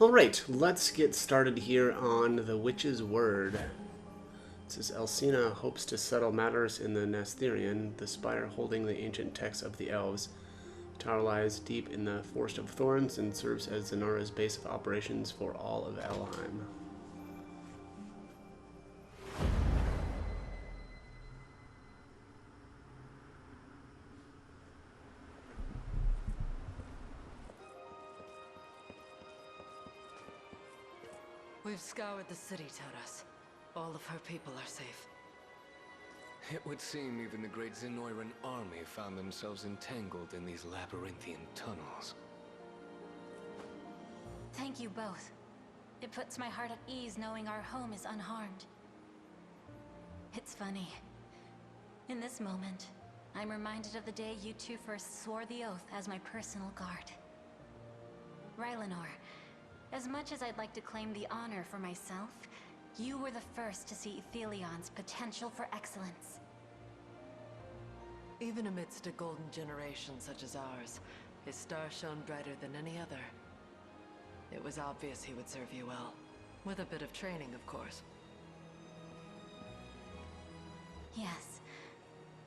Alright, let's get started here on the Witch's Word. It says Elsina hopes to settle matters in the Nasthirian, the spire holding the ancient texts of the elves. The tower lies deep in the Forest of Thorns and serves as Zenora's base of operations for all of Elheim. We've scoured the city, Taras. All of her people are safe. It would seem even the great Zenoiran army found themselves entangled in these labyrinthian tunnels. Thank you both. It puts my heart at ease knowing our home is unharmed. It's funny. In this moment, I'm reminded of the day you two first swore the oath as my personal guard. Rylanor, as much as I'd like to claim the honor for myself, you were the first to see Ethelion's potential for excellence. Even amidst a golden generation such as ours, his star shone brighter than any other. It was obvious he would serve you well. With a bit of training, of course. Yes.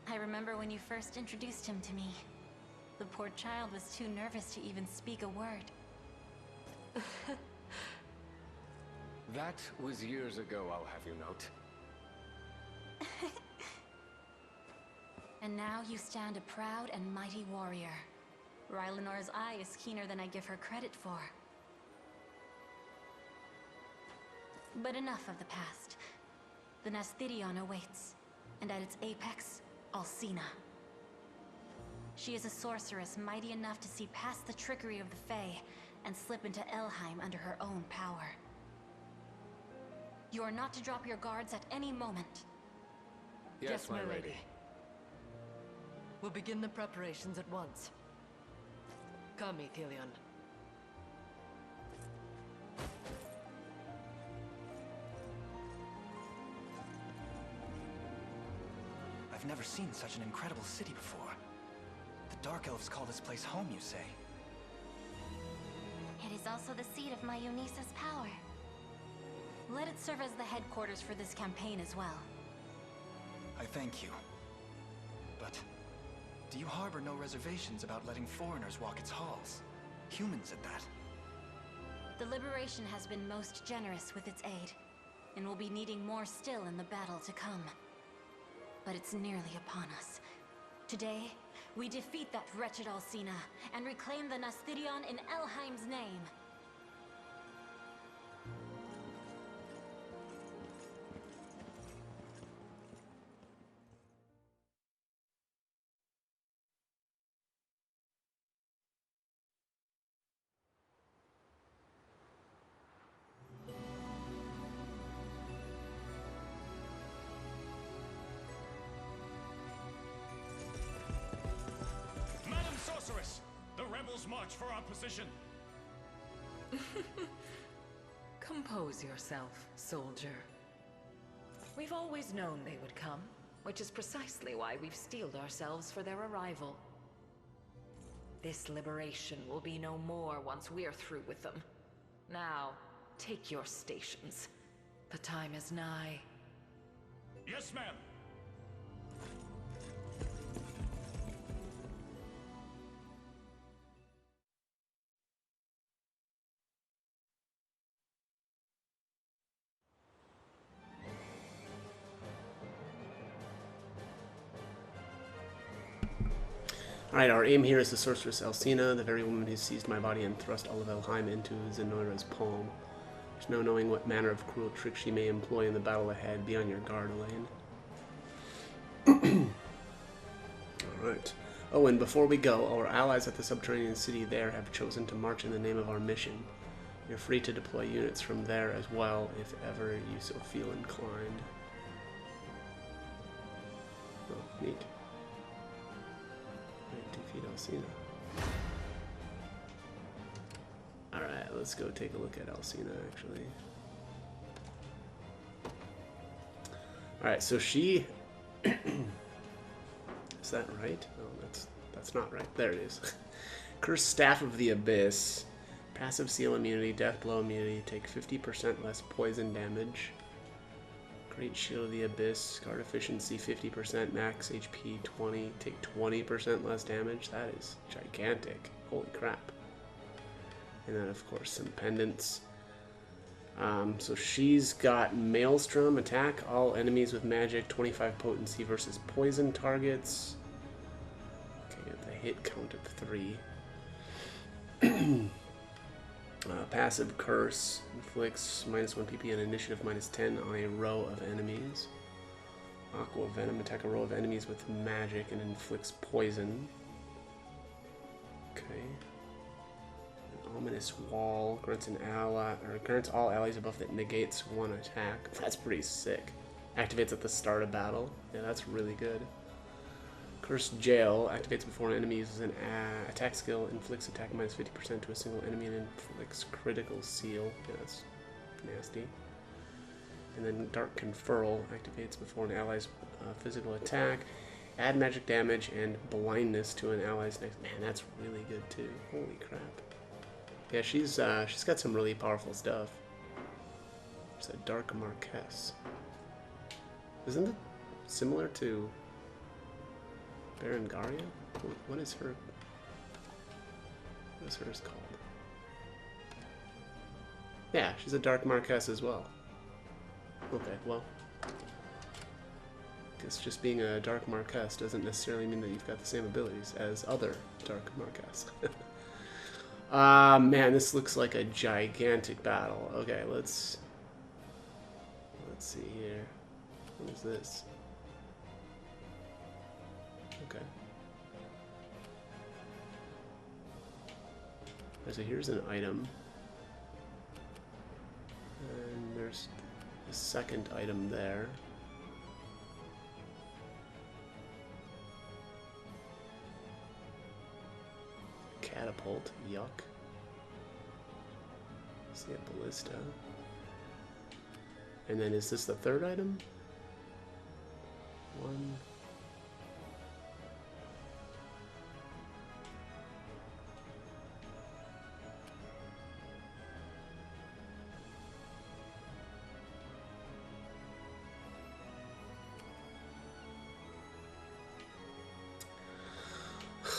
I remember when you first introduced him to me. The poor child was too nervous to even speak a word. That was years ago, I'll have you note. And now you stand a proud and mighty warrior. Rylanor's eye is keener than I give her credit for. But enough of the past. The Nasthirion awaits, and at its apex, Alcina. She is a sorceress mighty enough to see past the trickery of the Fae and slip into Elheim under her own power. You are not to drop your guards at any moment. Yes, my lady. We'll begin the preparations at once. Come, Ethelion. I've never seen such an incredible city before. The Dark Elves call this place home, you say? It is also the seat of my Eunice's power. Let it serve as the headquarters for this campaign as well. I thank you. But do you harbor no reservations about letting foreigners walk its halls? Humans at that. The Liberation has been most generous with its aid, and will be needing more still in the battle to come. But it's nearly upon us. Today, we defeat that wretched Alcina, and reclaim the Nasthirion in Elheim's name. Sorceress! The rebels march for our position! Compose yourself, soldier. We've always known they would come, which is precisely why we've steeled ourselves for their arrival. This liberation will be no more once we're through with them. Now, take your stations. The time is nigh. Yes, ma'am! Alright, our aim here is the sorceress Elsina, the very woman who seized my body and thrust all of Elheim into Zenora's palm. There's no knowing what manner of cruel trick she may employ in the battle ahead. Be on your guard, Elaine. Alright. Oh, and before we go, our allies at the subterranean city there have chosen to march in the name of our mission. You're free to deploy units from there as well, if ever you so feel inclined. Oh, neat. Defeat Alcina. Alright, let's go take a look at Alcina, actually. Alright, so she... Is that right? Oh, that's not right. There it is. Cursed Staff of the Abyss. Passive seal immunity, death blow immunity, take 50% less poison damage. Great Shield of the Abyss, guard efficiency 50%, max HP 20, take 20% less damage. That is gigantic. Holy crap. And then of course some pendants. So she's got Maelstrom, attack all enemies with magic, 25 potency versus poison targets. Okay, get the hit count of 3. Passive curse inflicts -1 PP and initiative -10 on a row of enemies. Aqua Venom, attack a row of enemies with magic and inflicts poison. Okay. Ominous Wall grants an ally, or grants all allies above that negates 1 attack. That's pretty sick. Activates at the start of battle. Yeah, that's really good. Cursed Jail activates before an enemy uses an attack skill, inflicts attack -50% to a single enemy, and inflicts critical seal. Yeah, that's nasty. And then Dark Conferral activates before an ally's physical attack. Add magic damage and blindness to an ally's next. Man, that's really good too. Holy crap. Yeah, she's got some really powerful stuff. There's a Dark Marquess. Isn't it similar to Berengaria? What is her? What is hers called? Yeah, she's a Dark Marquess as well. Okay, well, I guess just being a Dark Marquess doesn't necessarily mean that you've got the same abilities as other Dark Marquess. Man, this looks like a gigantic battle. Okay, let's see here. What is this? Okay. So here's an item. And there's a second item there. Catapult, yuck. See a ballista. And then is this the third item? 1.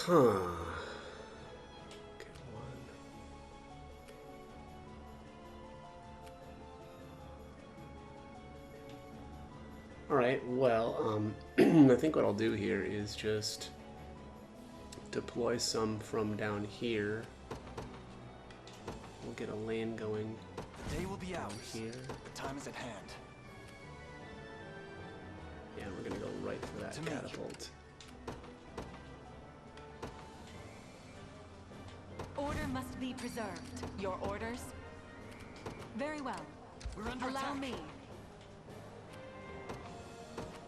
Huh. Alright, well, I think what I'll do here is just deploy some from down here. We'll get a lane going. The day will be ours. Here. The time is at hand. Yeah, we're gonna go right for that catapult. Order must be preserved. Your orders? Very well. We're under Allow attack. me.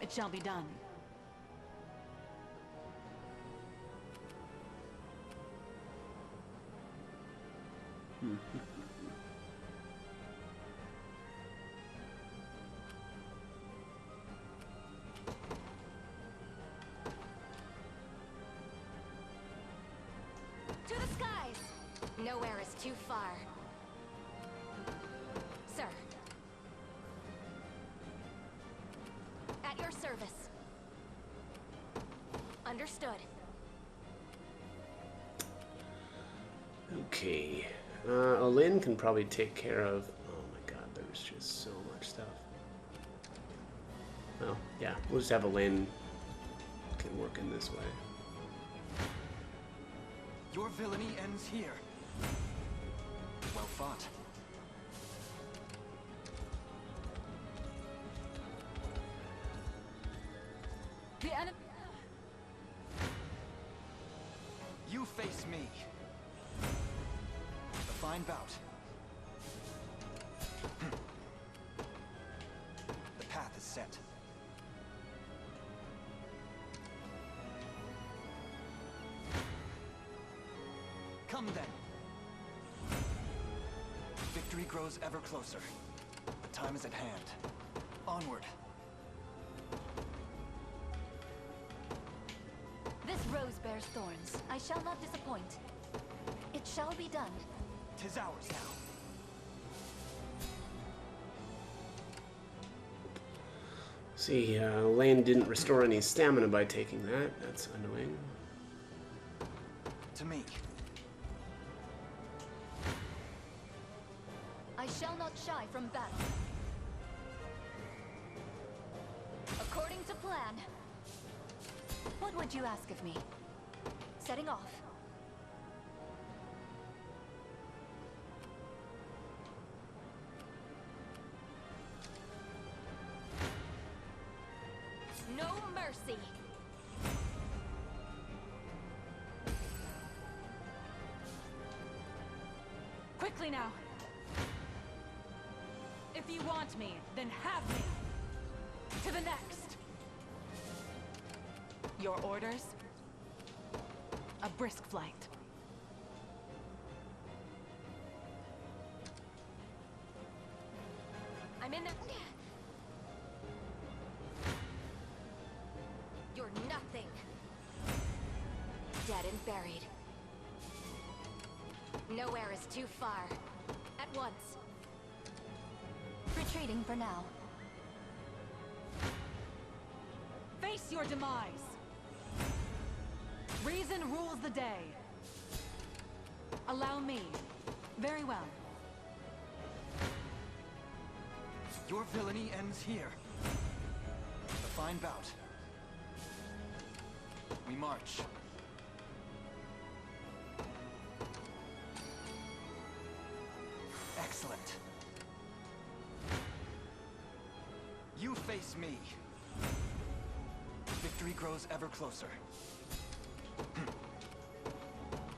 It shall be done. To the skies! Nowhere is too far. Sir. At your service. Understood. Okay. Olin can probably take care of... Oh my god, there's just so much stuff. Well, yeah, we'll just have Olin can work in this way. Your villainy ends here. Well fought. The enemy. You face me. A fine bout. The path is set. Come then. Victory grows ever closer. The time is at hand. Onward. This rose bears thorns. I shall not disappoint. It shall be done. 'Tis ours now. See, Lane didn't restore any stamina by taking that. That's annoying. To me. I shall not shy from battle. According to plan. What would you ask of me? Setting off. No mercy. Quickly now. If you want me, then have me. To the next. Your orders? A brisk flight. I'm in the... You're nothing. Dead and buried. Nowhere is too far. At once. Retreating for now. Face your demise. Reason rules the day. Allow me. Very well. Your villainy ends here. A fine bout. We march. Excellent. You face me. Victory grows ever closer.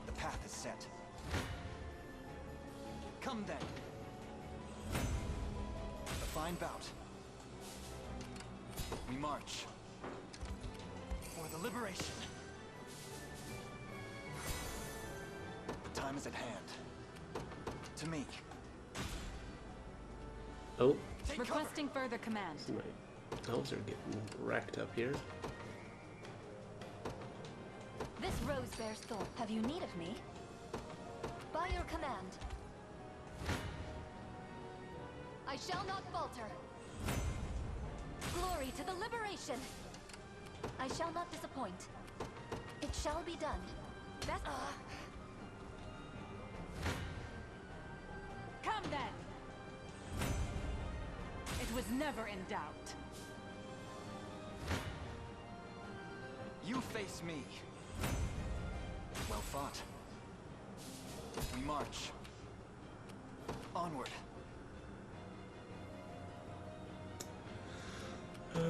The path is set. Come then. A fine bout. We march. For the liberation. The time is at hand. To me. Oh, Take cover. Requesting further command. my elves are getting wrecked up here. This rose bears thorn. Have you need of me? By your command. I shall not falter. Glory to the liberation. I shall not disappoint. It shall be done. Best. Come then! It was never in doubt. You face me. Well fought. We march. Onward.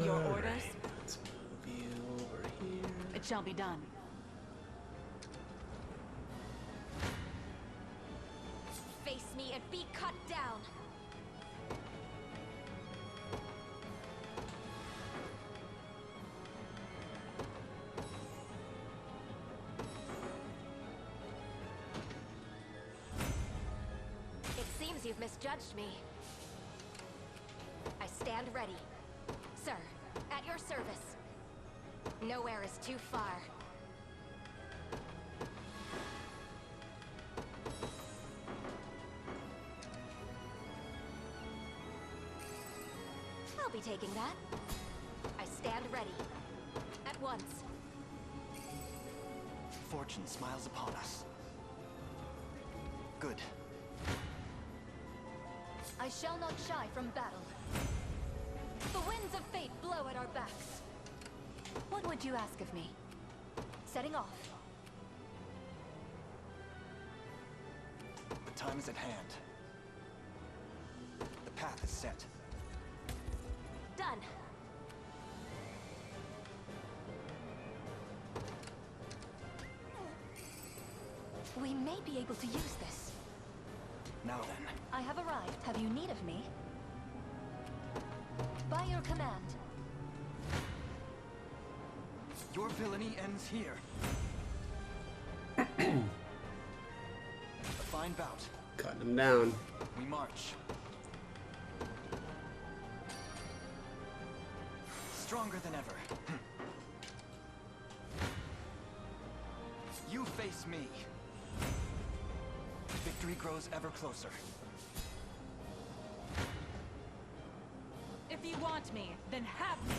Your Alright, orders? Let's move you over here. It shall be done. Face me and be cut down. It seems you've misjudged me. I stand ready. Sir, at your service. Nowhere is too far. I'll be taking that. I stand ready. At once. Fortune smiles upon us. Good. I shall not shy from battle. The winds of fate blow at our backs. What would you ask of me? Setting off. The time is at hand. The path is set. Done. We may be able to use this. Now then. I have arrived. Have you need of me? By your command. Your villainy ends here. A fine bout. Cutting them down. We march. Stronger than ever. You face me. Victory grows ever closer. If you want me, then have me.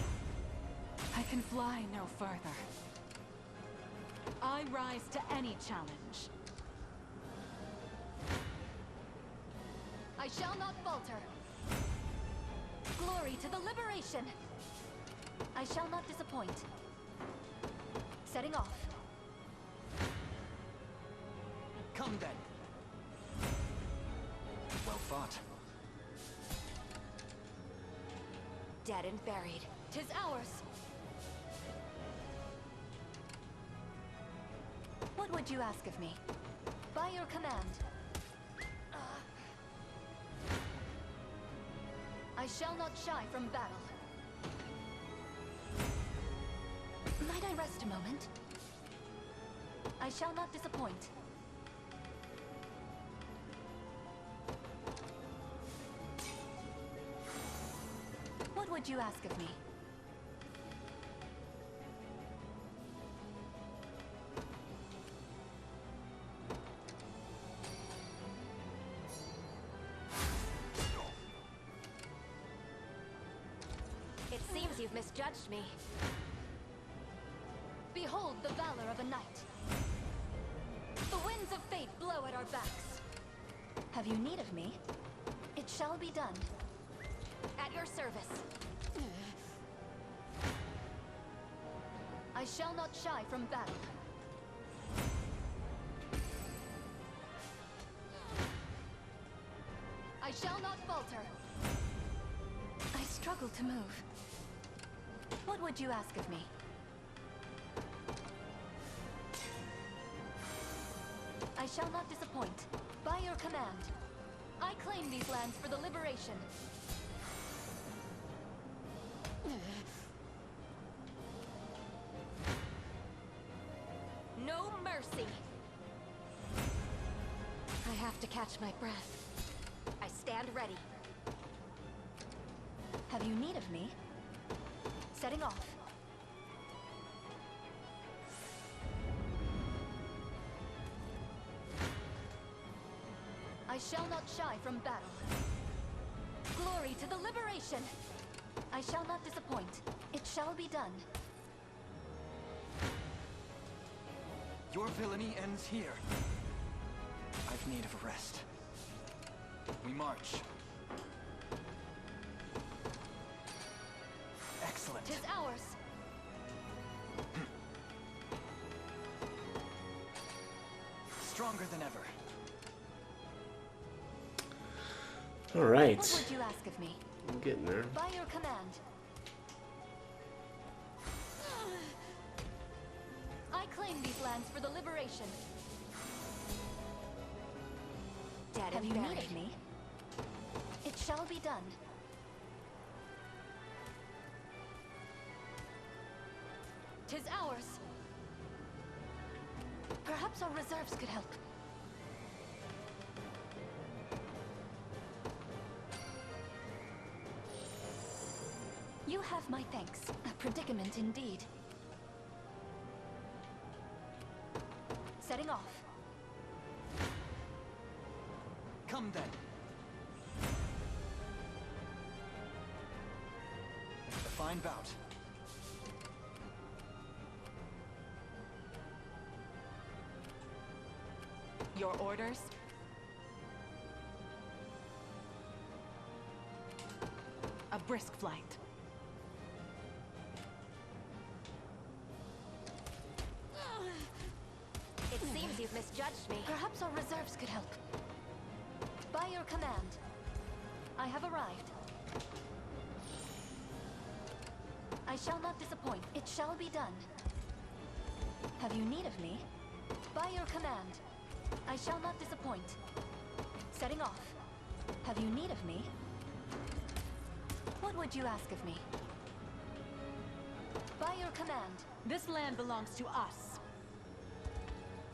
I can fly no further. I rise to any challenge. I shall not falter. Glory to the liberation. I shall not disappoint. Setting off. Come then. Well fought. Dead and buried. 'Tis ours. What would you ask of me? By your command. I shall not shy from battle. Might I rest a moment? I shall not disappoint. What would you ask of me? It seems you've misjudged me. Behold the valor of a knight. The winds of fate blow at our backs. Have you need of me? It shall be done. At your service. I shall not shy from battle. I shall not falter. I struggle to move. What would you ask of me? I shall not disappoint. By your command. I claim these lands for the liberation. No mercy. I have to catch my breath. I stand ready. Have you need of me? Setting off. I shall not shy from battle. Glory to the liberation! I shall not disappoint. It shall be done. Your villainy ends here. I've need of a rest. We march. Excellent. 'Tis ours. Stronger than ever. All right. What would you ask of me? I'm getting there. By your command. I claim these lands for the liberation. Dead Have you need of me? It shall be done. Tis ours. Perhaps our reserves could help. You have my thanks. A predicament indeed. Setting off. Come then. A fine bout. Your orders? A brisk flight. It seems you've misjudged me. Perhaps our reserves could help. By your command. I have arrived. I shall not disappoint. It shall be done. Have you need of me? By your command. I shall not disappoint. Setting off. Have you need of me? What would you ask of me? By your command. This land belongs to us.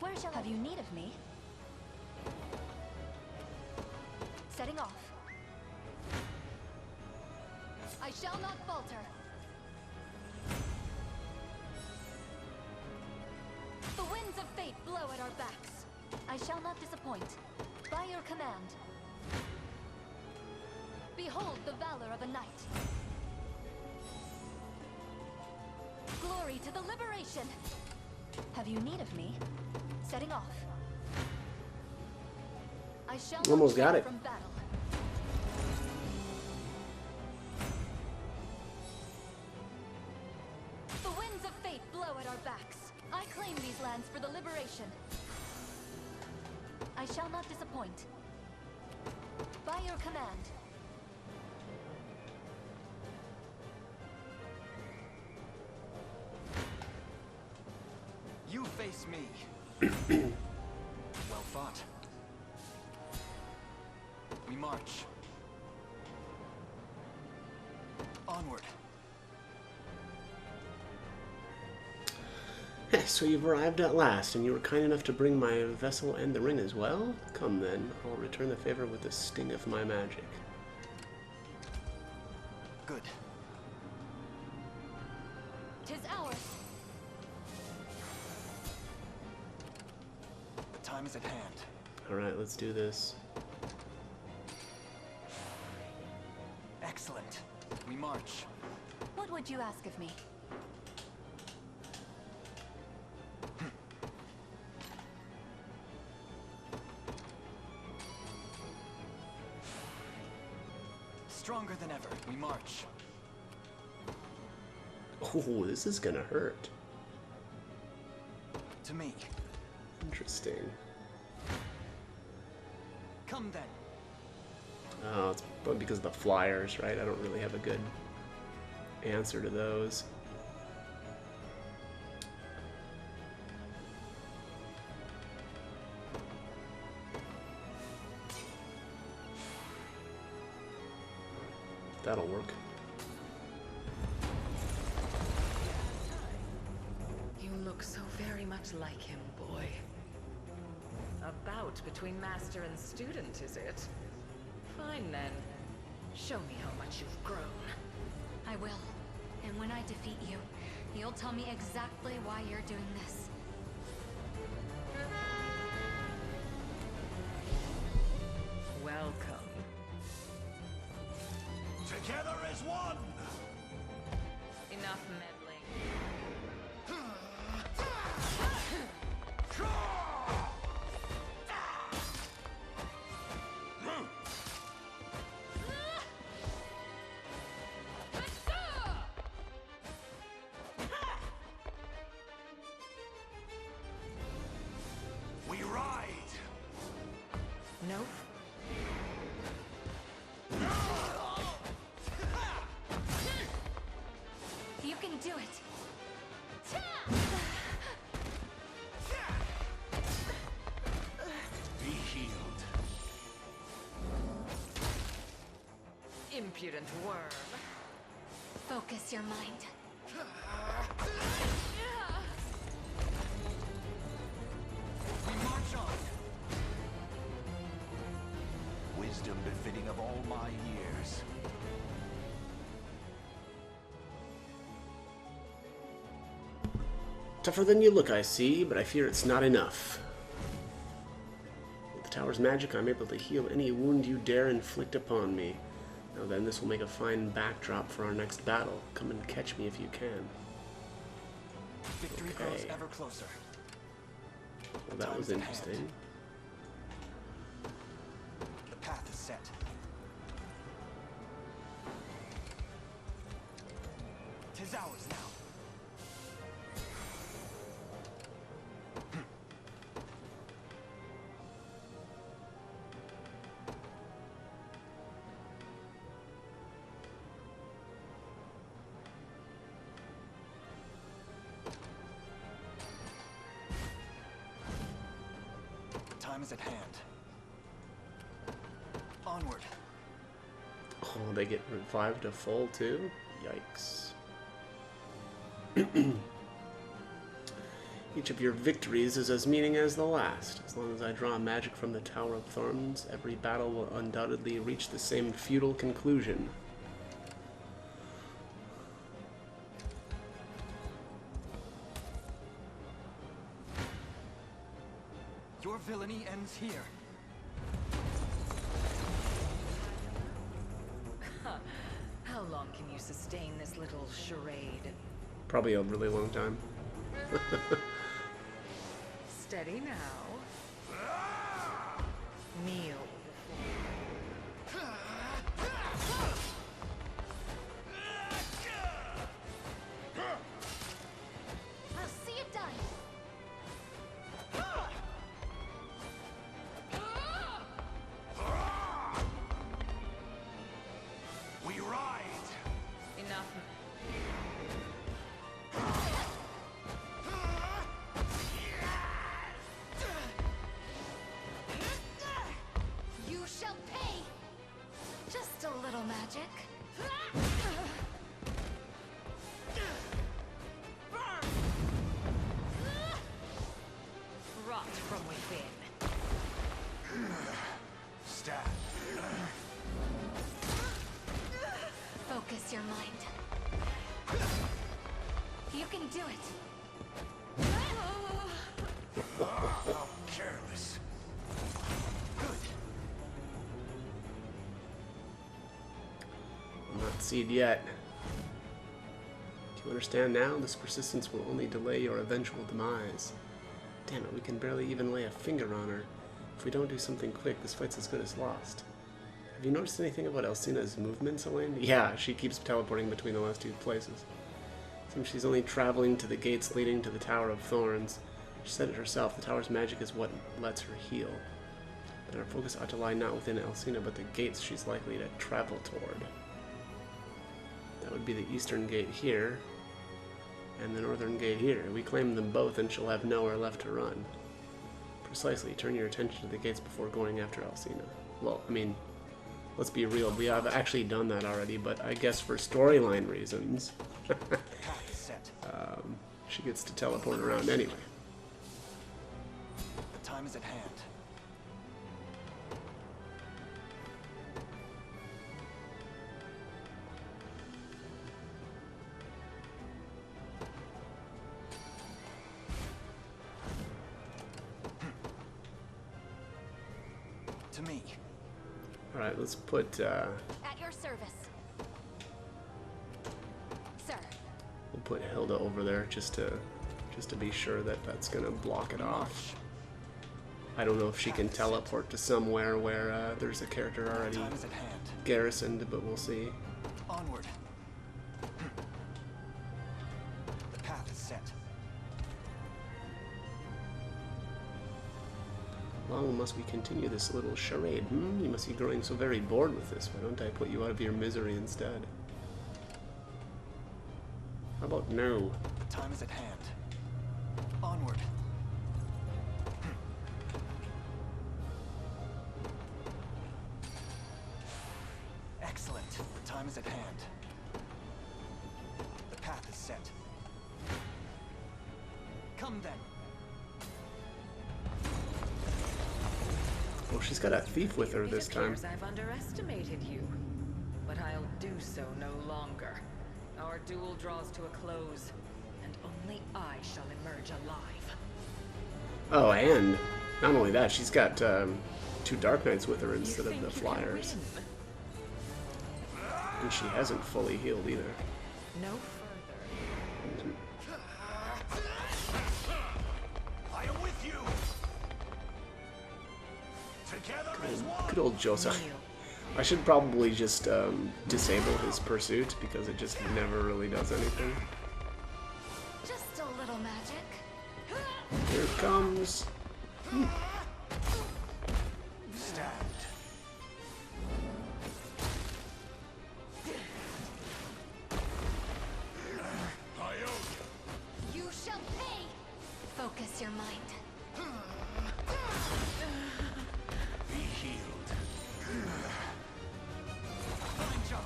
Where shall I... Have you need of me? Setting off. I shall not falter. The winds of fate blow at our backs. I shall not disappoint. By your command. Behold the valor of a knight. Glory to the liberation! Have you need of me? Setting off. I shall not Almost got shrink it. from battle. The winds of fate blow at our backs. I claim these lands for the liberation. I shall not disappoint. By your command. You face me. Well fought. We march. Onward. So you've arrived at last, and you were kind enough to bring my vessel and the ring as well? Come then, I'll return the favor with the sting of my magic. Good. 'Tis ours. The time is at hand. Alright, let's do this. Excellent. We march. What would you ask of me? Stronger than ever. We march. Oh, this is gonna hurt. To me. Interesting. Come then. Oh, it's probably because of the flyers, right? I don't really have a good answer to those. That'll work. You look so very much like him, boy. A bout between master and student, is it? Fine then. Show me how much you've grown. I will. And when I defeat you, you'll tell me exactly why you're doing this. Welcome. Together as one! Enough meddling. We ride! No. You can do it. Be healed. Impudent worm. Focus your mind. We march on. Wisdom befitting of all my years. Tougher than you look, I see, but I fear it's not enough. With the tower's magic, I'm able to heal any wound you dare inflict upon me. Now then, this will make a fine backdrop for our next battle. Come and catch me if you can. Victory Okay. grows ever closer. Well, that was interesting. The path is set. Tis ours now. Time is at hand. Onward. Oh, they get revived to full too? Yikes. Each of your victories is as meaning as the last. As long as I draw magic from the Tower of Thorns, every battle will undoubtedly reach the same futile conclusion. Your villainy ends here. you sustain this little charade? Probably a really long time. Steady now. Kneel. I'll see it done. We ride! Enough. You shall pay. Just a little magic. Rot from within. Stab. Focus your mind. You can do it. How careless. Good. Not seed yet. Do you understand now? This persistence will only delay your eventual demise. Damn it, we can barely even lay a finger on her. If we don't do something quick, this fight's as good as lost. Have you noticed anything about Elsina's movements, Elaine? Yeah, she keeps teleporting between the last two places. Seems she's only traveling to the gates leading to the Tower of Thorns. She said it herself, the tower's magic is what lets her heal. But our focus ought to lie not within Elsina, but the gates she's likely to travel toward. That would be the eastern gate here, and the northern gate here. We claim them both and she'll have nowhere left to run. Precisely, turn your attention to the gates before going after Elsina. Well, I mean, let's be real, we have actually done that already, but I guess for storyline reasons, she gets to teleport around anyway. The time is at hand. To me. Alright, let's put, At your service. Sir. we'll put Hilda over there just to be sure that that's gonna block it off. I don't know if she can teleport to somewhere where there's a character already Time is at hand. garrisoned, but we'll see. Onward. The path is set. Long must we continue this little charade? You must be growing so very bored with this. Why don't I put you out of your misery instead? How about no? The time is at hand. Onward. Excellent. The time is at hand. The path is set. Come then. Oh, she's got a thief with her It this time. appears I've underestimated you, but I'll do so no longer. Our duel draws to a close, and only I shall emerge alive. Oh, and not only that, she's got 2 Dark Knights with her instead of You the think you can Flyers. win? And she hasn't fully healed either. No further. I am with you. Together as one. Good old Joseph. Kneel. I should probably just disable his pursuit because it just never really does anything. Just a little magic. Here it comes. Stabbed. I owe You shall pay. Focus your mind. you. Be healed. Fine job.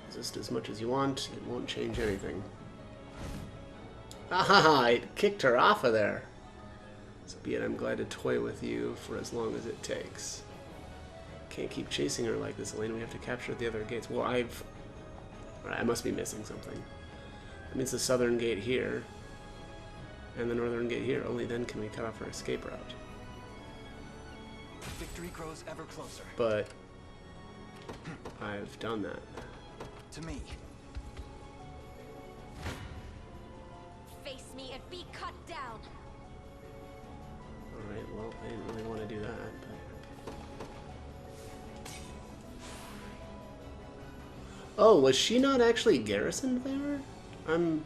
Resist as much as you want. It won't change anything. Ah, it kicked her off of there. So be it, I'm glad to toy with you for as long as it takes. Can't keep chasing her like this, Elaine. We have to capture the other gates. Well, Alright, I must be missing something. That means the southern gate here, and the northern gate here. Only then can we cut off her escape route. Victory grows ever closer. But I've done that. To me. Face me and be cut down. Alright, well, I didn't really want to do that, but... Oh, was she not actually garrisoned there? I'm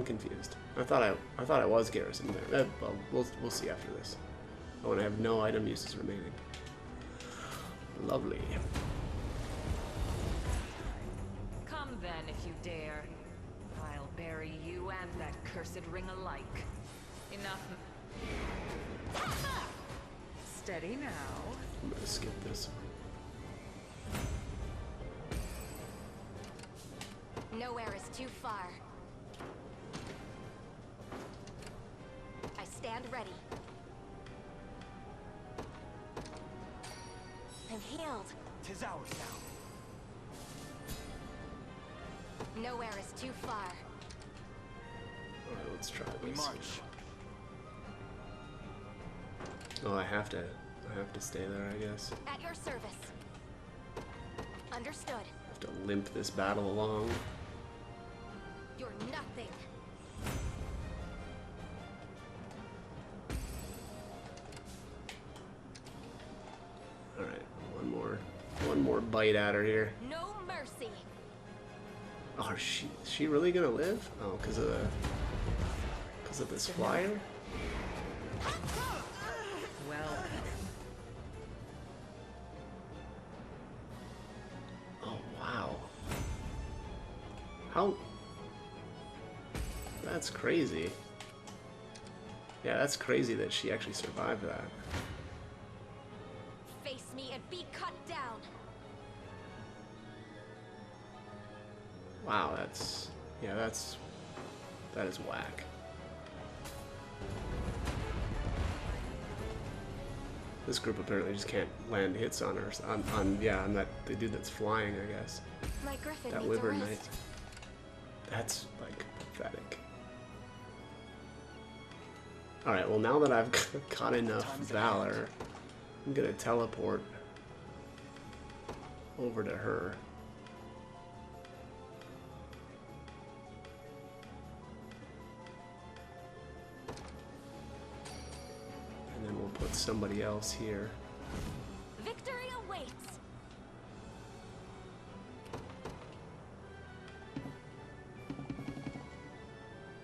confused. I thought I was garrisoned there. Well, we'll see after this. Oh, and I have no item uses remaining. Lovely. Come then, if you dare. I'll bury you and that cursed ring alike. Enough. Steady now. I'm gonna skip this. Nowhere is too far. I stand ready. I'm healed. 'Tis ours now. Nowhere is too far. Alright, let's try We this. march. Oh, I have to stay there, I guess. At your service. Understood. I have to limp this battle along. You're nothing. Alright, one more bite at her here. No mercy. Oh, is she really gonna live? Oh, because of this flyer? Well, Oh, wow. How? That's crazy. Yeah, that's crazy that she actually survived that. Face me and be cut down. Wow, that is whack. This group apparently just can't land hits on her. On that the dude that's flying, I guess. My griffin That needs Wyvern a Knight. rest. That's like pathetic. Alright, well now that I've got enough valor, I'm gonna teleport over to her. And then we'll put somebody else here. Victory awaits.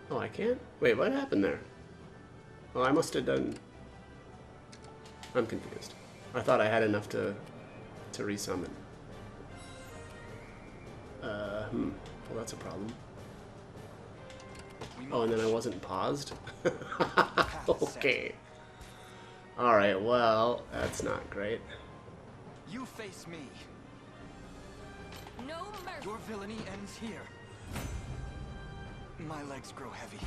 Oh, I can't? Wait, what happened there? Oh, I must have done... I'm confused. I thought I had enough to resummon. Well, that's a problem. Oh, and then I wasn't paused? Okay. Alright, well, that's not great. You face me. No mercy. Your villainy ends here. My legs grow heavy.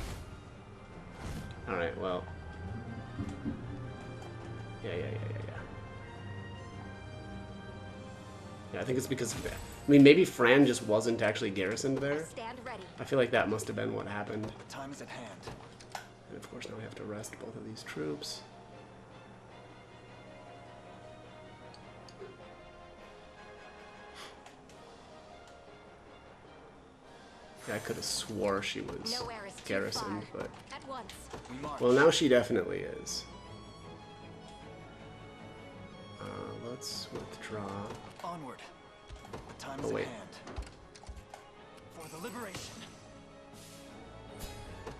Alright, well. Yeah. Yeah, I think it's because of that. I mean, maybe Fran just wasn't actually garrisoned there. Stand ready. I feel like that must have been what happened. The time is at hand. And of course now we have to rest both of these troops. Yeah, I could have swore she was Nowhere is too garrisoned, far. but... At once. We march. Well, now she definitely is. Let's withdraw. Onward. The time is Oh, at wait. hand. For the liberation.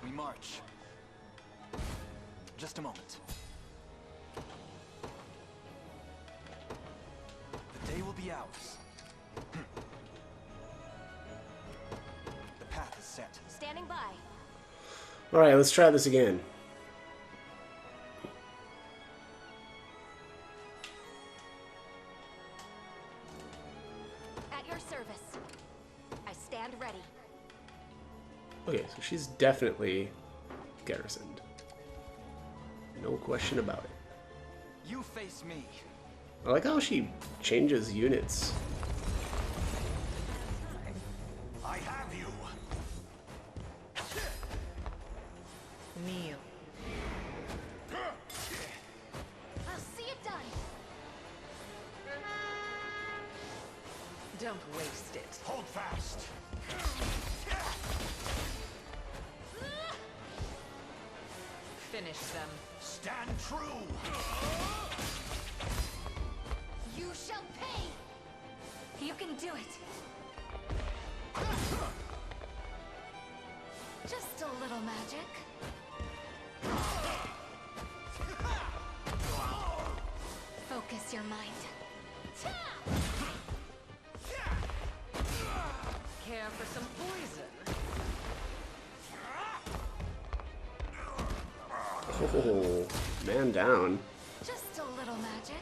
We march. Just a moment. The day will be ours. The path is set. Standing by. Alright, let's try this again. At your service. I stand ready. Okay, so she's definitely garrisoned. No question about it. You face me. I like how she changes units. I have you. kneel. I'll see it done. Don't waste it. Hold fast! Finish them. Stand true! You shall pay! You can do it! Just a little magic. Focus your mind. Care for some poison? Oh, man down. Just a little magic.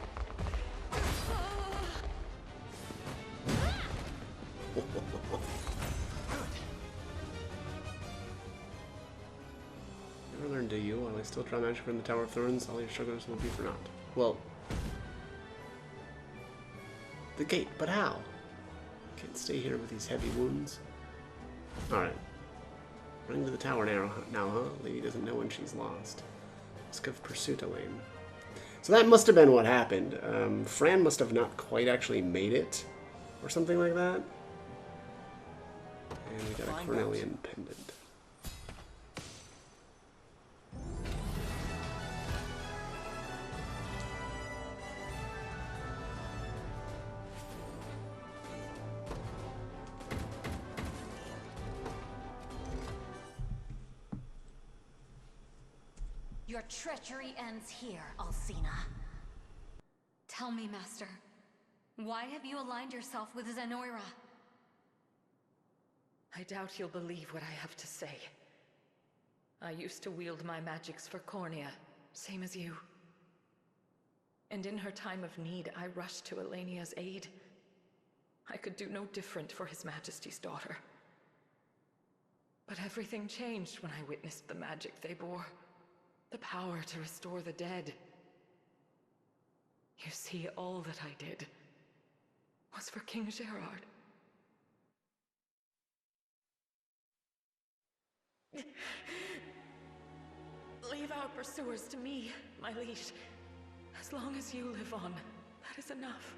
Never learned, do you? While I still draw magic from the Tower of Thorns, all your struggles will be for naught. Well, the gate, but how? Can't stay here with these heavy wounds. Alright. Running to the tower now, huh? Lady doesn't know when she's lost. Risk of pursuit, Elaine. So that must have been what happened. Fran must have not quite actually made it, or something like that. And we got a Cornelian pendant. Your treachery ends here, Alcina. Tell me, Master, why have you aligned yourself with Zenoira? I doubt you'll believe what I have to say. I used to wield my magics for Cornea, same as you. And in her time of need, I rushed to Elenia's aid. I could do no different for His Majesty's daughter. But everything changed when I witnessed the magic they bore. The power to restore the dead. You see, all that I did was for King Gerard. Leave our pursuers to me, my liege. As long as you live on, that is enough.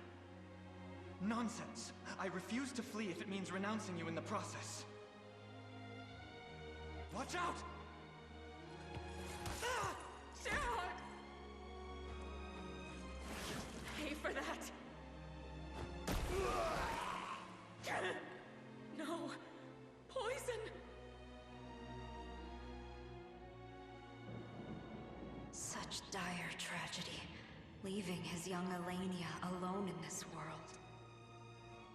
Nonsense! I refuse to flee if it means renouncing you in the process. Watch out! Gerard! Pay for that! No! Poison! Such dire tragedy, leaving his young Elenia alone in this world.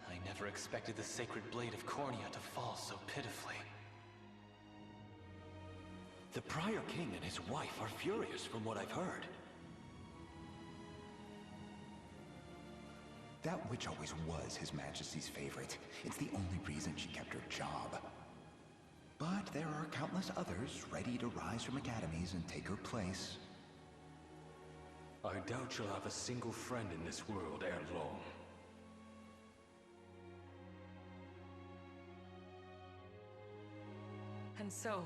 I never expected the sacred blade of Cornea to fall so pitifully. The prior king and his wife are furious from what I've heard. That witch always was His Majesty's favorite. It's the only reason she kept her job. But there are countless others ready to rise from academies and take her place. I doubt you'll have a single friend in this world ere long. And so,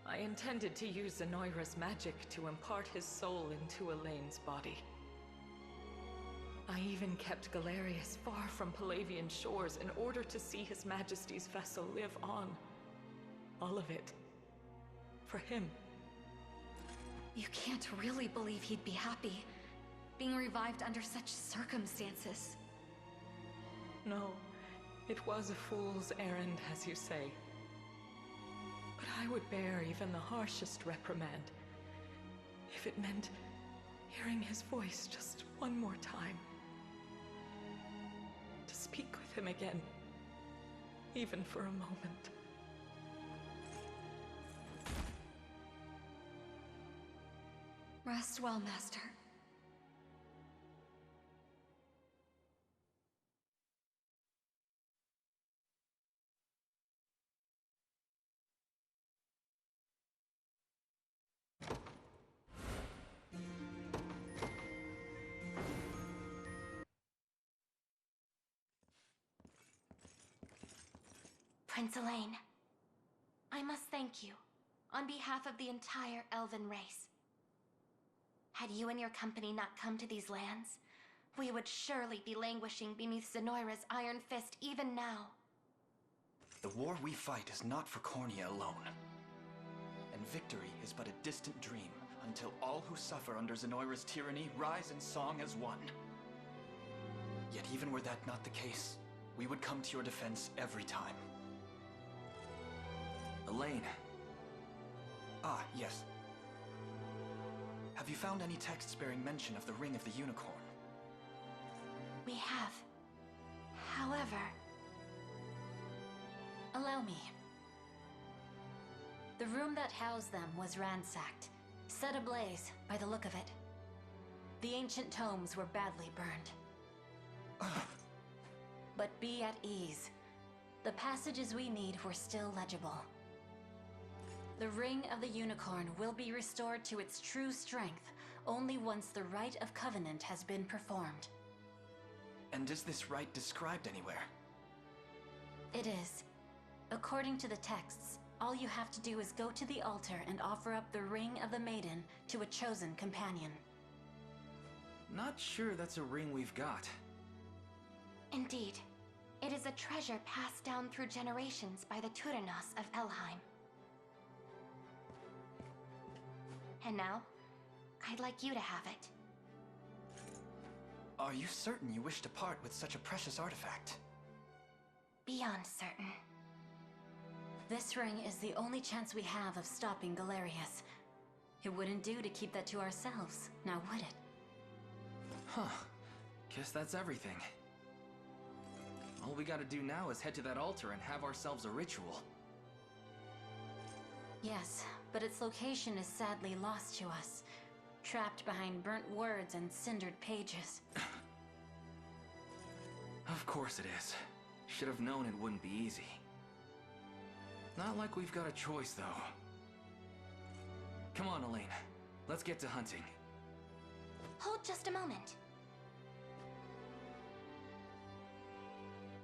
I intended to use Zenoira's magic to impart his soul into Elaine's body. I even kept Galerius far from Palavian shores in order to see His Majesty's vessel live on. All of it. For him. You can't really believe he'd be happy, being revived under such circumstances. No, it was a fool's errand, as you say. But I would bear even the harshest reprimand if it meant hearing his voice just one more time. To speak with him again, even for a moment. Rest well, Master. Prince Elaine, I must thank you on behalf of the entire Elven race. Had you and your company not come to these lands, we would surely be languishing beneath Zenoira's iron fist even now. The war we fight is not for Cornea alone. And victory is but a distant dream until all who suffer under Zenoira's tyranny rise in song as one. Yet even were that not the case, we would come to your defense every time. Elaine. Ah, yes. Have you found any texts bearing mention of the Ring of the Unicorn? We have. However... Allow me. The room that housed them was ransacked, set ablaze by the look of it. The ancient tomes were badly burned. But be at ease. The passages we need were still legible. The Ring of the Unicorn will be restored to its true strength only once the Rite of Covenant has been performed. And is this rite described anywhere? It is. According to the texts, all you have to do is go to the altar and offer up the Ring of the Maiden to a chosen companion. Not sure that's a ring we've got. Indeed. It is a treasure passed down through generations by the Turanos of Elheim. And now, I'd like you to have it. Are you certain you wish to part with such a precious artifact? Beyond certain. This ring is the only chance we have of stopping Galerius. It wouldn't do to keep that to ourselves, now would it? Huh. Guess that's everything. All we gotta do now is head to that altar and have ourselves a ritual. Yes, but its location is sadly lost to us. Trapped behind burnt words and cindered pages. Of course it is. Should have known it wouldn't be easy. Not like we've got a choice, though. Come on, Elaine. Let's get to hunting. Hold just a moment.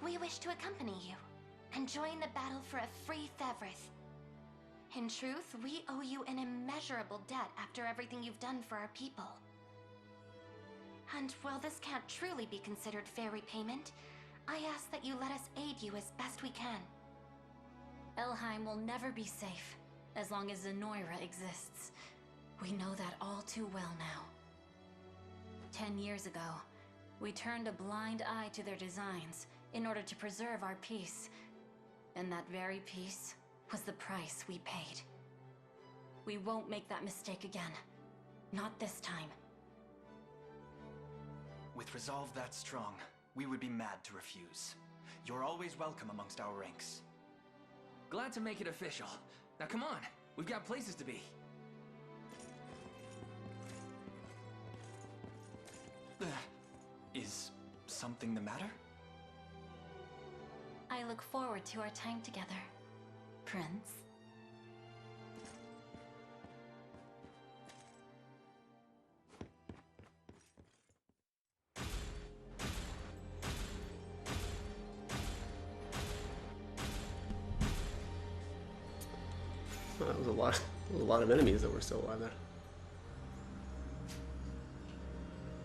We wish to accompany you and join the battle for a free Thevrith. In truth, we owe you an immeasurable debt after everything you've done for our people. And while this can't truly be considered fair repayment, I ask that you let us aid you as best we can. Elheim will never be safe, as long as Zenoira exists. We know that all too well now. 10 years ago, we turned a blind eye to their designs in order to preserve our peace. And that very peace was the price we paid. We won't make that mistake again. Not this time. With resolve that strong, we would be mad to refuse. You're always welcome amongst our ranks. Glad to make it official. Now come on, we've got places to be. Is something the matter? I look forward to our time together, Prince. Oh, that was a lot of enemies that were still alive there.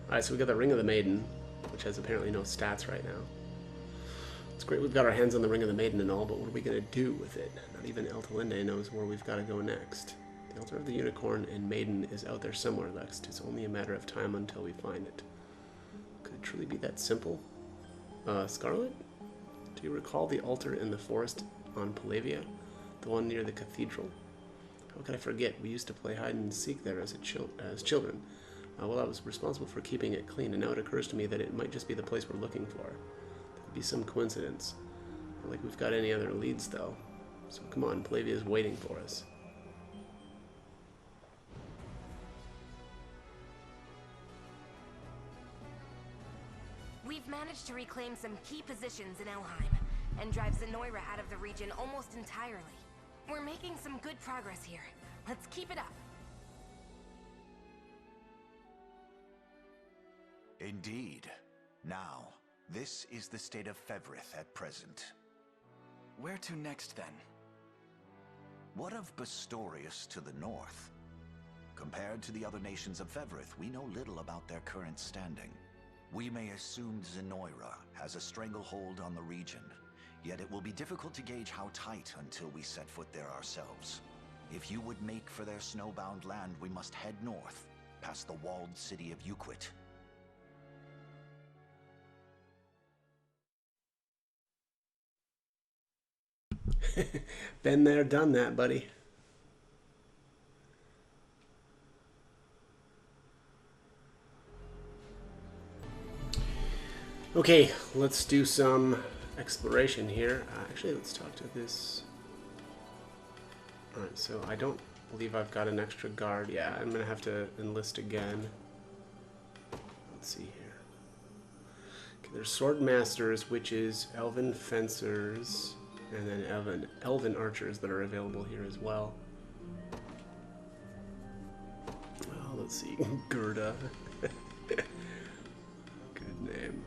Alright, so we got the Ring of the Maiden, which has apparently no stats right now. It's great we've got our hands on the Ring of the Maiden and all, but what are we going to do with it? Not even Eltalinde knows where we've got to go next. The Altar of the Unicorn and Maiden is out there somewhere, Lex. It's only a matter of time until we find it. Could it truly be that simple? Scarlet? Do you recall the altar in the forest on Palavia? The one near the cathedral? How could I forget? We used to play hide and seek there as children. Well, I was responsible for keeping it clean, and now it occurs to me that it might just be the place we're looking for. That could be some coincidence. Not like we've got any other leads, though. So come on, Palavia is waiting for us. We've managed to reclaim some key positions in Elheim, and drive Zenoira out of the region almost entirely. We're making some good progress here. Let's keep it up. Indeed. Now, this is the state of Thevrith at present. Where to next, then? What of Bastorius to the north? Compared to the other nations of Thevrith, we know little about their current standing. We may assume Zenoira has a stranglehold on the region, yet it will be difficult to gauge how tight until we set foot there ourselves. If you would make for their snowbound land, we must head north, past the walled city of Yuquit. Been there, done that, buddy. Okay, let's do some exploration here. Actually, let's talk to this. Alright, so I don't believe I've got an extra guard. Yeah, I'm gonna have to enlist again. Let's see here. Okay, there's sword masters, witches, elven fencers, and then elven archers that are available here as well. Oh, let's see. Gerda. Good name.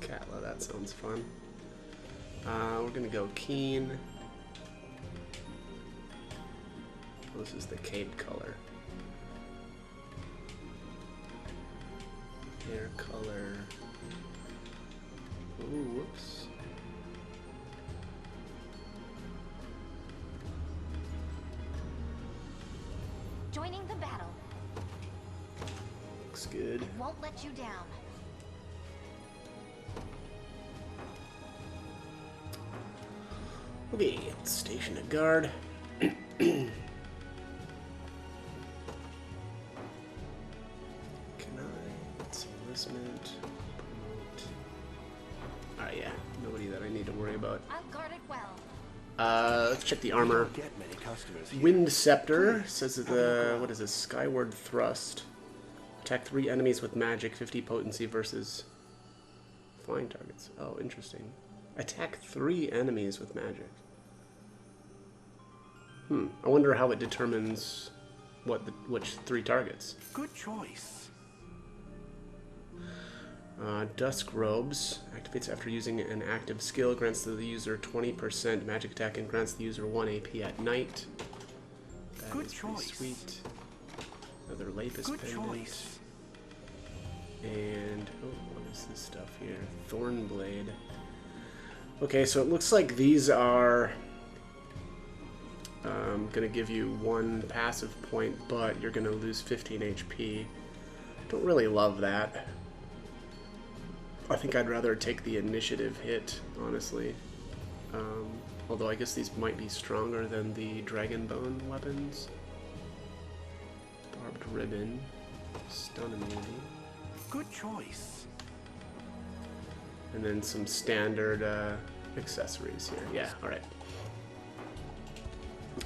Katla, that sounds fun. We're gonna go Keen. Oh, this is the cape color. Hair color. Ooh, whoops. Joining the battle. Looks good. Won't let you down. Okay, let's station a guard. Can I? Let's see, enlistment, promote. Yeah, nobody that I need to worry about. I'll guard it well. Let's check the armor. Wind Scepter says that the what is this? Skyward Thrust. Attack 3 enemies with magic, 50 potency versus flying targets. Oh, interesting. Attack 3 enemies with magic. I wonder how it determines which 3 targets. Good choice. Dusk Robes activates after using an active skill, grants the user 20% magic attack and grants the user 1 AP at night. That is pretty sweet. Another Lapis Pendant. And oh, what is this stuff here? Thornblade. Okay, so it looks like these are going to give you 1 passive point, but you're going to lose 15 HP. Don't really love that. I think I'd rather take the initiative hit, honestly. Although I guess these might be stronger than the Dragonbone weapons. Barbed Ribbon. Stun immunity. Good choice. And then some standard accessories here. Yeah, alright.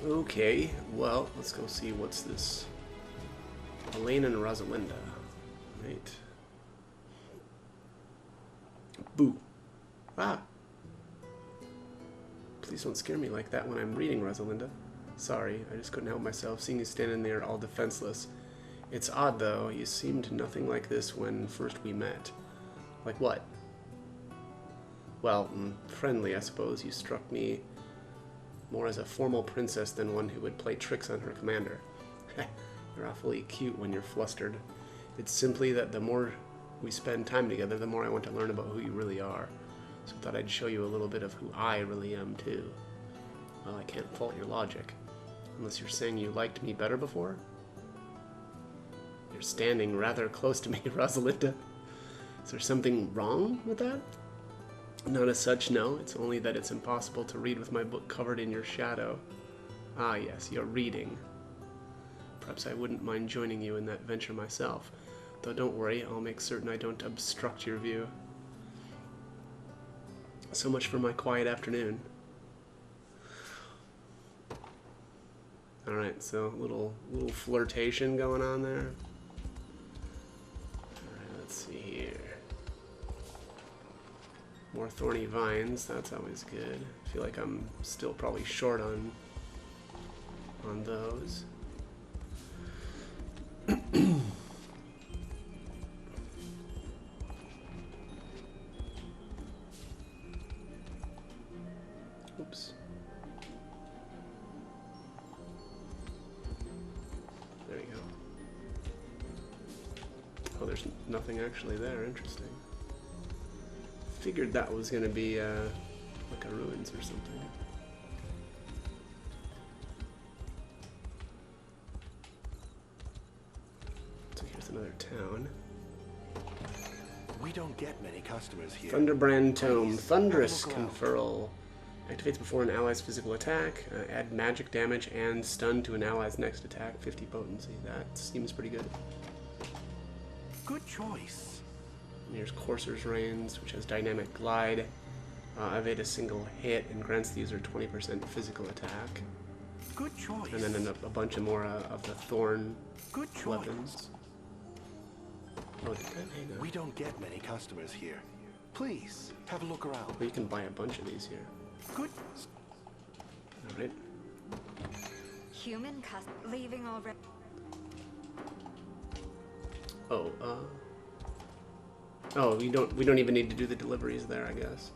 Okay, well, let's go see what's this. Elaine and Rosalinda. Right. Boo. Ah. Please don't scare me like that when I'm reading, Rosalinda. Sorry, I just couldn't help myself, seeing you standing there all defenseless. It's odd, though. You seemed nothing like this when first we met. Like what? Well, friendly, I suppose. You struck me more as a formal princess than one who would play tricks on her commander. You're awfully cute when you're flustered. It's simply that the more we spend time together, the more I want to learn about who you really are. So I thought I'd show you a little bit of who I really am, too. Well, I can't fault your logic. Unless you're saying you liked me better before? You're standing rather close to me, Rosalinda. Is there something wrong with that? Not as such, no. It's only that it's impossible to read with my book covered in your shadow. Ah, yes, you're reading. Perhaps I wouldn't mind joining you in that venture myself. Though don't worry, I'll make certain I don't obstruct your view. So much for my quiet afternoon. Alright, so little flirtation going on there. Alright, let's see here. More thorny vines, that's always good. I feel like I'm still probably short on those. Oops. There we go. Oh, there's nothing actually there. Interesting. Figured that was going to be like a ruins or something. So here's another town. We don't get many customers here. Thunderbrand Tome. Thunderous Conferral. Activates before an ally's physical attack. Add magic damage and stun to an ally's next attack. 50 potency. That seems pretty good. Good choice. And here's Courser's Reins, which has dynamic glide. Evade a single hit and grants the user 20% physical attack. Good choice. And then a bunch of more of the thorn weapons. Oh, did that hang on? We don't get many customers here. Please, have a look around. Well, you can buy a bunch of these here. Good. Alright. Human leaving already. Oh, oh, we don't even need to do the deliveries there, I guess.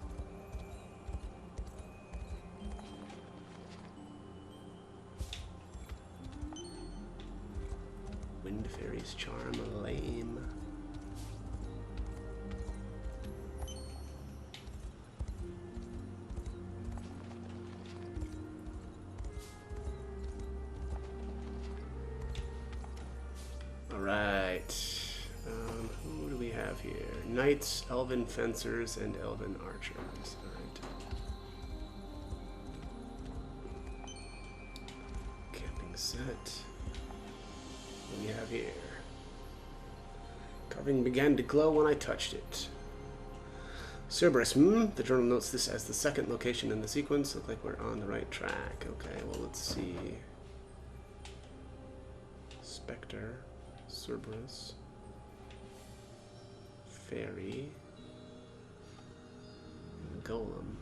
Wind Fairy's Charm, lame. Alright. Who do we have here? Knights, Elven Fencers, and Elven Archers. Alright. Camping set. What do we have here? Carving began to glow when I touched it. Cerberus, the journal notes this as the second location in the sequence. Look like we're on the right track. Okay, well, let's see. Spectre. Cerberus, Fairy, Golem.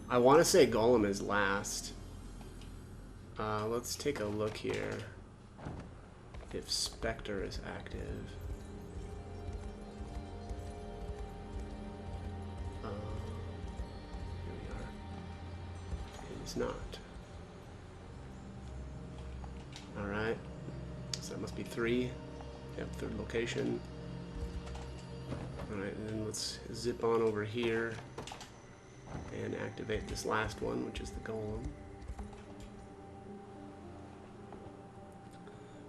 I want to say Golem is last. Let's take a look here if Spectre is active. Here we are. It is not. Alright. So that must be 3. Yep, third location. Alright, and then let's zip on over here and activate this last one, which is the Golem.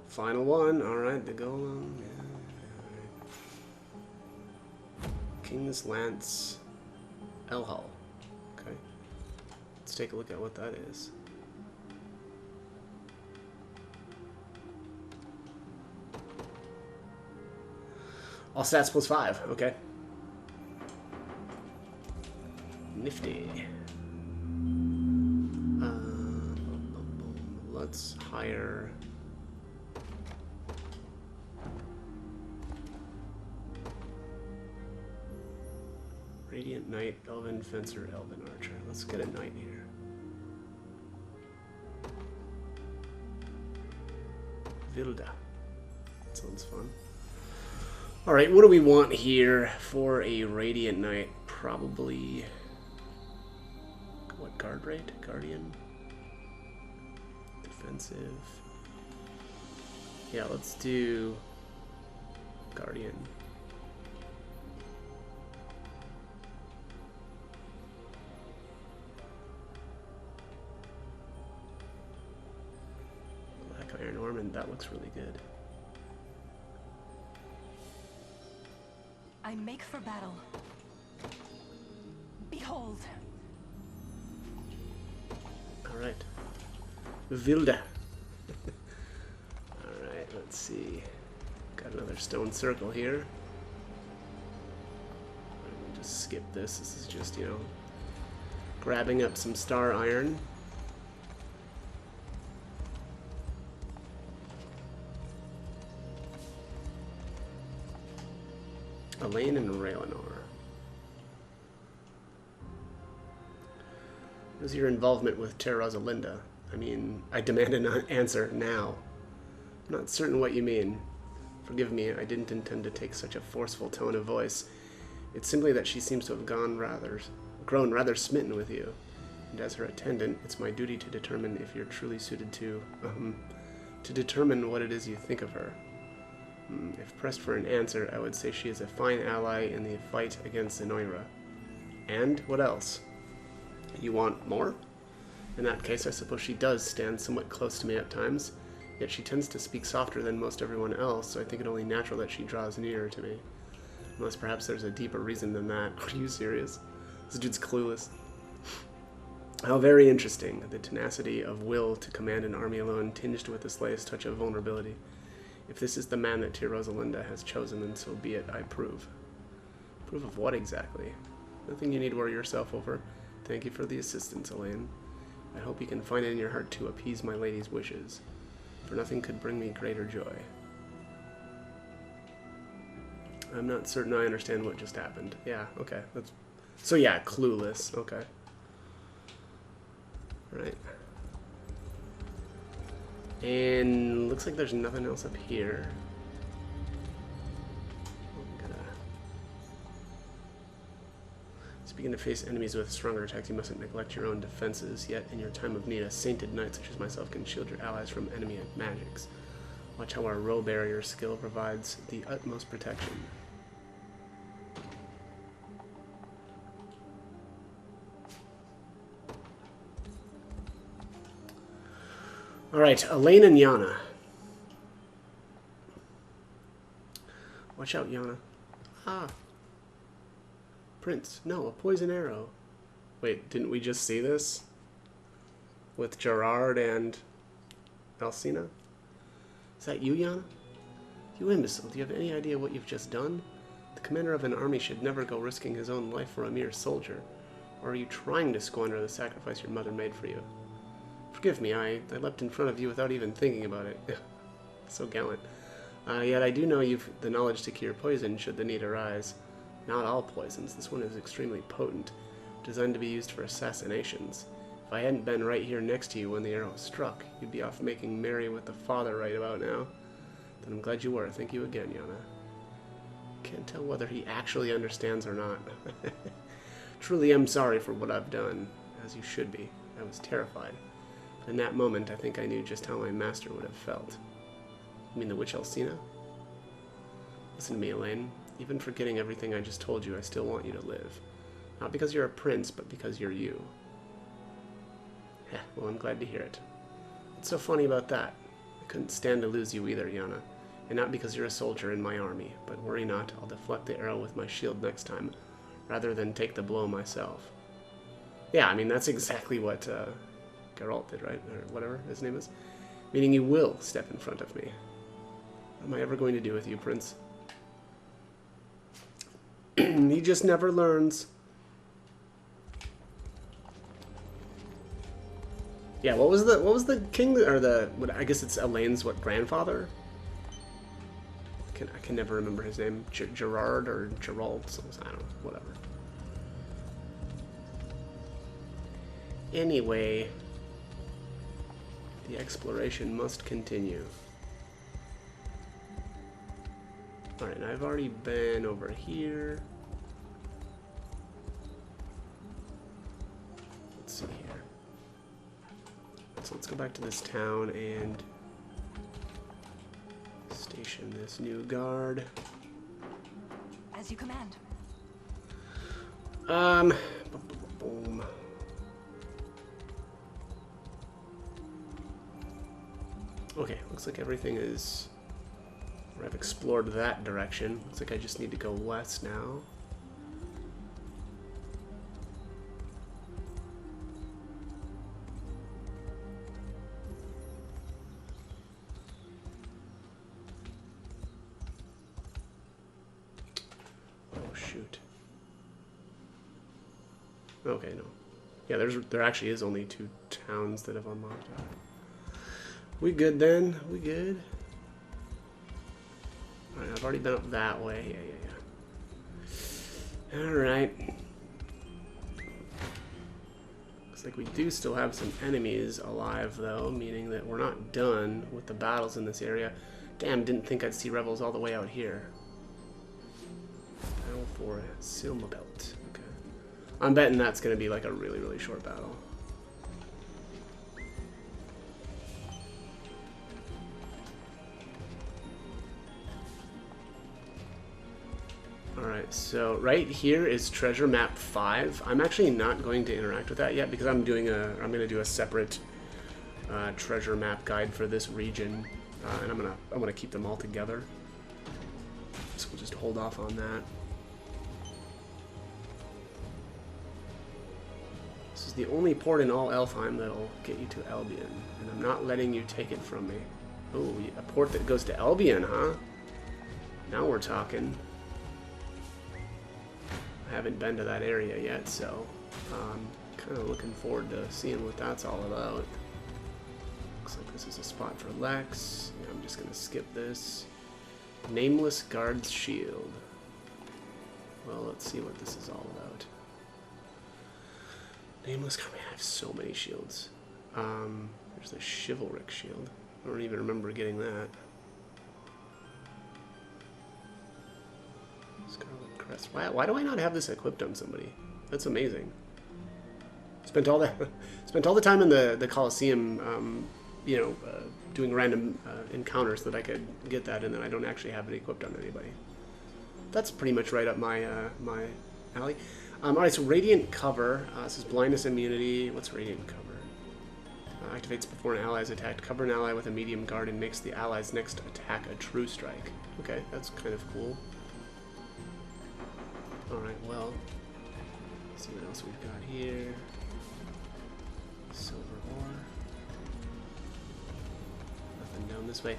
Final one. Alright, the Golem. Yeah, right. King's Lance Elhal. Okay. Let's take a look at what that is. All stats plus 5, okay. Nifty. Let's hire... Radiant Knight, Elven Fencer, Elven Archer. Let's get a knight here. Vilda. That sounds fun. Alright, what do we want here for a Radiant Knight? Probably... What, guard rate? Guardian? Defensive? Yeah, let's do... Guardian. Black Iron Ormond, that looks really good. I make for battle. Behold. Alright. Vilda. Alright, let's see. Got another stone circle here. I'm gonna just skip this. This is just, you know, grabbing up some star iron. Elaine and Raylanor. What is your involvement with Terra Rosalinda? I mean, I demand an answer now. I'm not certain what you mean. Forgive me, I didn't intend to take such a forceful tone of voice. It's simply that she seems to have grown rather smitten with you. And as her attendant, it's my duty to determine if you're truly suited to determine what it is you think of her. If pressed for an answer, I would say she is a fine ally in the fight against Zenoira. And what else? You want more? In that case, I suppose she does stand somewhat close to me at times, yet she tends to speak softer than most everyone else, so I think it only natural that she draws nearer to me. Unless perhaps there's a deeper reason than that. Are you serious? This dude's clueless. How very interesting. The tenacity of will to command an army alone, tinged with the slightest touch of vulnerability. If this is the man that Tia Rosalinda has chosen, then so be it, I approve. Approve of what exactly? Nothing you need worry yourself over. Thank you for the assistance, Elaine. I hope you can find it in your heart to appease my lady's wishes, for nothing could bring me greater joy. I'm not certain I understand what just happened. Yeah, okay. So yeah, clueless. Okay. Right. And looks like there's nothing else up here. Begin to face enemies with stronger attacks, you mustn't neglect your own defenses, yet in your time of need, a sainted knight such as myself can shield your allies from enemy magics. Watch how our row barrier skill provides the utmost protection. Alright, Elaine and Yana. Watch out, Yana. Ah. Prince. No, a poison arrow. Wait, didn't we just see this? With Gerard and Alcina? Is that you, Yana? You imbecile, do you have any idea what you've just done? The commander of an army should never go risking his own life for a mere soldier. Or are you trying to squander the sacrifice your mother made for you? Forgive me, I leapt in front of you without even thinking about it. So gallant. Yet I do know you've the knowledge to cure poison should the need arise. Not all poisons. This one is extremely potent, designed to be used for assassinations. If I hadn't been right here next to you when the arrow struck, you'd be off making merry with the father right about now. Then I'm glad you were. Thank you again, Yana. Can't tell whether he actually understands or not. Truly am sorry for what I've done, as you should be. I was terrified. But in that moment, I think I knew just how my master would have felt. You mean the witch Alcina? Listen to me, Elaine. Even forgetting everything I just told you, I still want you to live. Not because you're a prince, but because you're you. Heh, well, I'm glad to hear it. What's so funny about that? I couldn't stand to lose you either, Yana. And not because you're a soldier in my army, but worry not, I'll deflect the arrow with my shield next time, rather than take the blow myself. Yeah, I mean, that's exactly what Geralt did, right? Or whatever his name is. Meaning you will step in front of me. What am I ever going to do with you, Prince? He just never learns. Yeah, what was the king, or the, what, I guess it's Elaine's, what, grandfather? I can never remember his name. Gerard or Gerald, I don't know, whatever. Anyway, the exploration must continue. Alright, I've already been over here. Let's see here. So let's go back to this town and station this new guard. As you command. Boom. Okay, looks like everything is... I've explored that direction. Looks like I just need to go west now. Oh shoot. Okay, no. Yeah, there actually is only 2 towns that have unlocked. We good then? We good? Alright, I've already been up that way. Yeah. Alright. Looks like we do still have some enemies alive, though, meaning that we're not done with the battles in this area. Damn, didn't think I'd see rebels all the way out here. Battle for Silmabelt. Okay. I'm betting that's going to be like a really, really short battle. Alright, so right here is treasure map 5. I'm actually not going to interact with that yet because I'm going to do a separate treasure map guide for this region, and I'm gonna keep them all together. So we'll just hold off on that. This is the only port in all Elfheim that'll get you to Albion, and I'm not letting you take it from me. Oh, a port that goes to Albion, huh? Now we're talking. I haven't been to that area yet, so I'm kind of looking forward to seeing what that's all about. Looks like this is a spot for Lex. Yeah, I'm just going to skip this. Nameless Guard's Shield. Well, let's see what this is all about. Nameless Guard. Man, I have so many shields. There's the Chivalric Shield. I don't even remember getting that. Scarlet Crest. Why do I not have this equipped on somebody? That's amazing. Spent all the time in the Colosseum, you know, doing random encounters so that I could get that, and then I don't actually have it equipped on anybody. That's pretty much right up my my alley. All right, so Radiant Cover. This is blindness immunity. What's Radiant Cover? Activates before an ally is attacked. Cover an ally with a medium guard and makes the ally's next attack a true strike. Okay, that's kind of cool. Alright, well, let's see what else we've got here. Silver ore. Nothing down this way.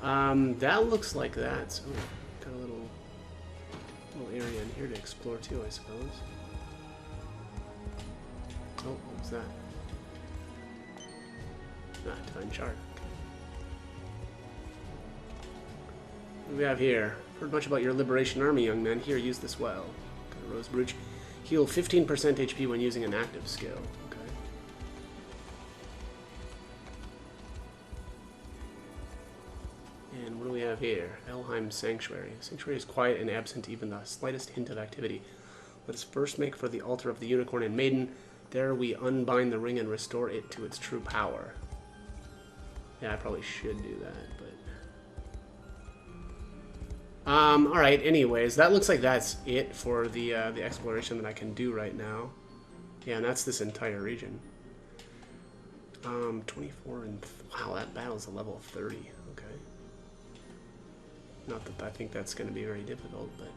That looks like that's... Oh, got a little area in here to explore too, I suppose. Oh, what was that? Ah, Divine Shard. What do we have here? Heard much about your Liberation Army, young man. Here, use this well. Got a Rose Brooch. Heal 15% HP when using an active skill. Okay. And what do we have here? Elheim Sanctuary. Sanctuary is quiet and absent even the slightest hint of activity. Let us first make for the altar of the Unicorn and Maiden. There we unbind the ring and restore it to its true power. Yeah, I probably should do that, but... Alright, anyways, that looks like that's it for the exploration that I can do right now. Yeah, and that's this entire region. 24 and... Wow, that battle's a level of 30. Okay. Not that I think that's going to be very difficult, but...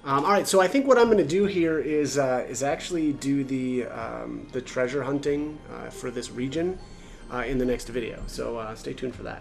Alright, so I think what I'm going to do here is actually do the treasure hunting for this region in the next video. So stay tuned for that.